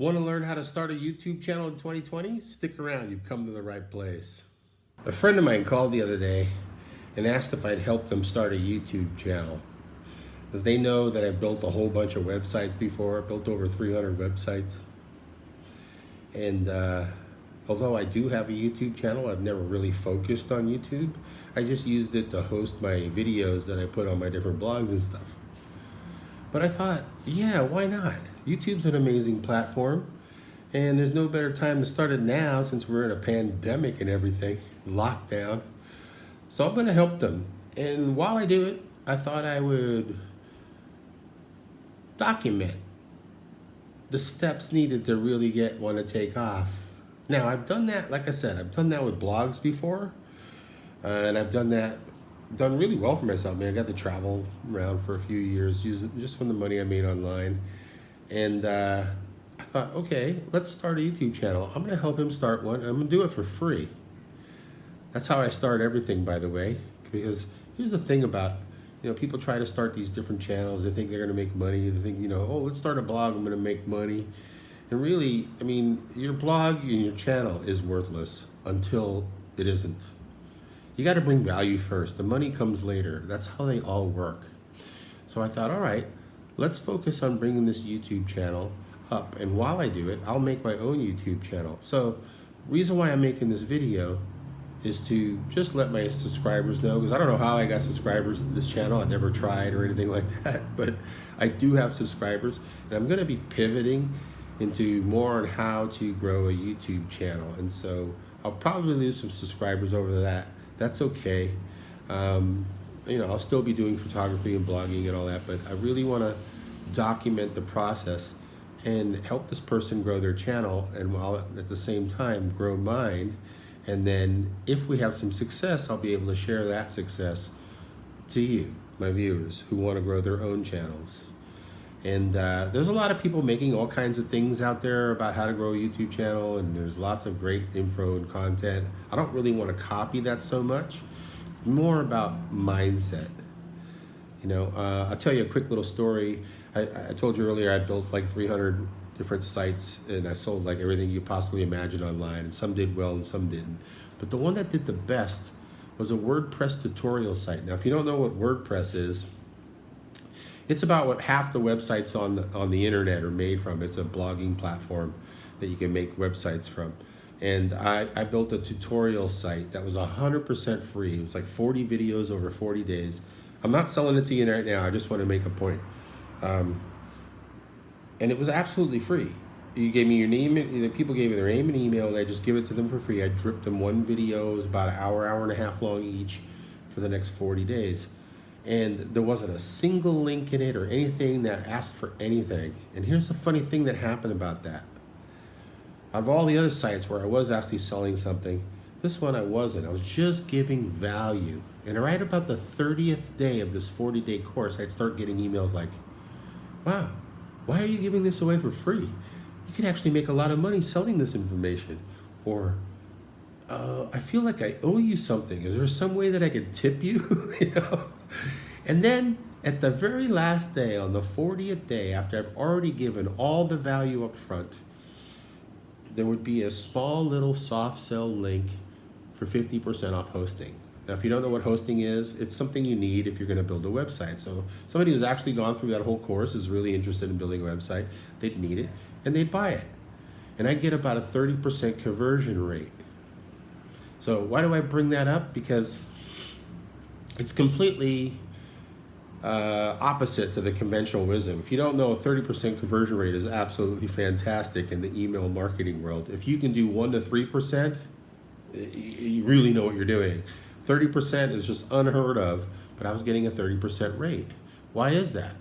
Want to learn how to start a YouTube channel in 2020? Stick around, you've come to the right place. A friend of mine called the other day and asked if I'd help them start a YouTube channel. Because they know that I've built a whole bunch of websites before. I built over 300 websites. And although I do have a YouTube channel, I've never really focused on YouTube. I just used it to host my videos that I put on my different blogs and stuff. But I thought, yeah, why not? YouTube's an amazing platform, and there's no better time to start it now since we're in a pandemic and everything, lockdown. So I'm gonna help them. And while I do it, I thought I would document the steps needed to really get one to take off. Now, I've done that, like I said, I've done that with blogs before, and I've done really well for myself. I mean, I got to travel around for a few years just from the money I made online. And I thought, okay, let's start a YouTube channel. I'm gonna help him start one. I'm gonna do it for free. That's how I start everything, by the way, because here's the thing about, people try to start these different channels. They think they're gonna make money. They think, oh, let's start a blog, I'm gonna make money. And really, I mean, your blog and your channel is worthless until it isn't. You got to bring value first. The money comes later. That's how they all work. So I thought, all right, let's focus on bringing this YouTube channel up. And while I do it, I'll make my own YouTube channel. So the reason why I'm making this video is to just let my subscribers know, because I don't know how I got subscribers to this channel. I never tried or anything like that, but I do have subscribers. And I'm going to be pivoting into more on how to grow a YouTube channel. And so I'll probably lose some subscribers over that. That's okay. I'll still be doing photography and blogging and all that, but I really want to document the process and help this person grow their channel, and while at the same time grow mine. And then if we have some success, I'll be able to share that success to you, my viewers, who want to grow their own channels. And there's a lot of people making all kinds of things out there about how to grow a YouTube channel, and there's lots of great info and content. I don't really want to copy that so much. It's more about mindset. I'll tell you a quick little story. I told you earlier I built like 300 different sites, and I sold like everything you possibly imagine online, and some did well and some didn't. But the one that did the best was a WordPress tutorial site. Now, if you don't know what WordPress is, it's about what half the websites on the internet are made from. It's a blogging platform that you can make websites from. And I built a tutorial site that was 100% free. It was like 40 videos over 40 days. I'm not selling it to you right now. I just want to make a point. And it was absolutely free. You gave me your name, people gave me their name and email, and I just give it to them for free. I dripped them one video. It was about an hour and a half long each for the next 40 days. And there wasn't a single link in it or anything that asked for anything. And here's the funny thing that happened about that. Of all the other sites where I was actually selling something, this one I wasn't. I was just giving value. And right about the 30th day of this 40-day course, I'd start getting emails like, wow, why are you giving this away for free? You could actually make a lot of money selling this information. Or, I feel like I owe you something. Is there some way that I could tip you? And then at the very last day, on the 40th day, after I've already given all the value up front, there would be a small little soft sell link for 50% off hosting. Now, if you don't know what hosting is, it's something you need if you're going to build a website. So somebody who's actually gone through that whole course is really interested in building a website. They'd need it, and they'd buy it. And I get about a 30% conversion rate. So why do I bring that up? Because it's completely opposite to the conventional wisdom. If you don't know, a 30% conversion rate is absolutely fantastic in the email marketing world. If you can do 1 to 3%, you really know what you're doing. 30% is just unheard of, but I was getting a 30% rate. Why is that?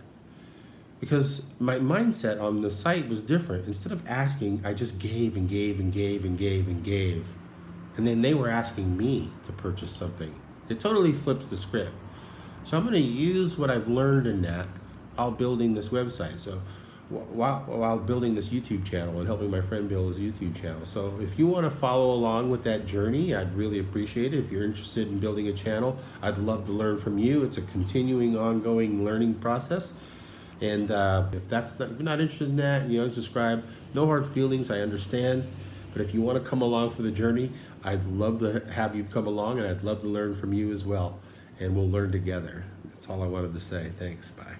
Because my mindset on the site was different. Instead of asking, I just gave and gave and gave and gave and gave. And then they were asking me to purchase something. It totally flips the script. So I'm going to use what I've learned in that while building this website. So while building this YouTube channel and helping my friend build his YouTube channel. So if you want to follow along with that journey, I'd really appreciate it. If you're interested in building a channel, I'd love to learn from you. It's a continuing, ongoing learning process. And if you're not interested in that, and you unsubscribe, no hard feelings. I understand. But if you want to come along for the journey, I'd love to have you come along, and I'd love to learn from you as well. And we'll learn together. That's all I wanted to say. Thanks. Bye.